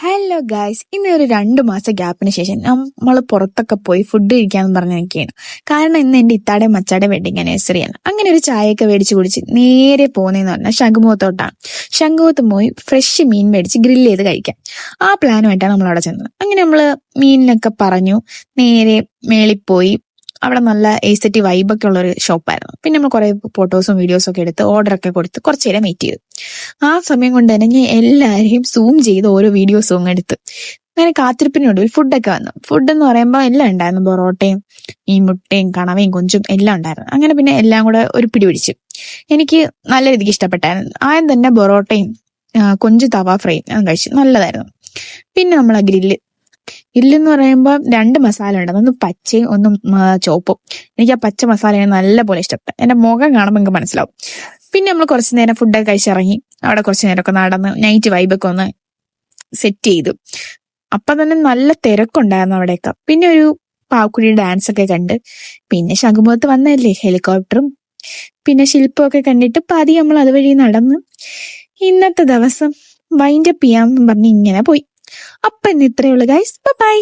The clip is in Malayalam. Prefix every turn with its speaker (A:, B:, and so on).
A: ഹലോ ഗായ്സ്, ഇന്ന് ഒരു 2 മാസം ഗ്യാപ്പിന് ശേഷം നമ്മൾ പുറത്തൊക്കെ പോയി ഫുഡ് കഴിക്കാന്ന് പറഞ്ഞ് നിൽക്കുകയാണ്. കാരണം ഇന്ന് എന്റെ ഇത്താടെ മച്ചാടെ വെഡിങ് ആനിവേഴ്സറിയാണ്. അങ്ങനെ ഒരു ചായയൊക്കെ മേടിച്ച് കുടിച്ച് നേരെ പോകുന്നതെന്ന് പറഞ്ഞാൽ ശംഖുമുഖത്തോട്ടാണ്. ശംഖുമുഖത്ത് പോയി ഫ്രഷ് മീൻ മേടിച്ച് ഗ്രില്ല് ചെയ്ത് കഴിക്കാം. ആ പ്ലാനുമായിട്ടാണ് നമ്മൾ അവിടെ ചെന്നത്. അങ്ങനെ നമ്മൾ മീനിനൊക്കെ പറഞ്ഞു നേരെ മേളിൽ പോയി. അവിടെ നല്ല എസ്തെറ്റിക് വൈബൊക്കെ ഉള്ള ഒരു ഷോപ്പായിരുന്നു. പിന്നെ നമ്മൾ കുറെ ഫോട്ടോസും വീഡിയോസും ഒക്കെ എടുത്ത് ഓർഡറൊക്കെ കൊടുത്ത് കുറച്ചു നേരം വെയിറ്റ് ചെയ്തു. ആ സമയം കൊണ്ട് തന്നെ ഞാൻ എല്ലാവരെയും സൂം ചെയ്ത് ഓരോ വീഡിയോസും എടുത്ത് അങ്ങനെ കാത്തിരിപ്പിനൊടുവിൽ ഫുഡൊക്കെ വന്നു. ഫുഡ് എന്ന് പറയുമ്പോൾ എല്ലാം ഉണ്ടായിരുന്നു. പൊറോട്ടയും മീൻമുട്ടയും കണവയും കൊഞ്ചും എല്ലാം ഉണ്ടായിരുന്നു. അങ്ങനെ പിന്നെ എല്ലാം കൂടെ ഒരു പിടി പിടിച്ചു. എനിക്ക് നല്ല രീതിക്ക് ഇഷ്ടപ്പെട്ടായിരുന്നു. ആദ്യം തന്നെ പൊറോട്ടയും കൊഞ്ച് തവ ഫ്രൈയും ഞാൻ കഴിച്ചു. നല്ലതായിരുന്നു. പിന്നെ നമ്മൾ ഗ്രില്ലെന്ന് പറയുമ്പോൾ 2 മസാല ഉണ്ട്. ഒന്ന് പച്ചയും ഒന്നും ചുവപ്പും. എനിക്ക് ആ പച്ച മസാലയാണ് നല്ല പോലെ ഇഷ്ടപ്പെട്ടത്. എന്റെ മുഖം കാണുമ്പോൾ നിങ്ങൾക്ക് മനസ്സിലാവും. പിന്നെ നമ്മൾ കുറച്ചു നേരം ഫുഡൊക്കെ കഴിച്ചിറങ്ങി. അവിടെ കുറച്ചു നേരമൊക്കെ നടന്ന് നൈറ്റ് വൈബൊക്കെ ഒന്ന് സെറ്റ് ചെയ്തു. അപ്പം തന്നെ നല്ല തിരക്കുണ്ടായിരുന്നു അവിടെയൊക്കെ. പിന്നെ ഒരു പാവക്കുഴി ഡാൻസ് ഒക്കെ കണ്ട് പിന്നെ ശംഖുമുഖത്ത് വന്നല്ലേ ഹെലികോപ്റ്ററും പിന്നെ ശില്പമൊക്കെ കണ്ടിട്ട് പതി നമ്മൾ അതുവഴി നടന്ന് ഇന്നത്തെ ദിവസം വൈൻഡപ്പ് ചെയ്യാമെന്ന് പറഞ്ഞ് ഇങ്ങനെ പോയി. അപ്പം ഇന്ന് ഇത്രയേ ഉള്ളൂ ഗൈസ്. ബൈ.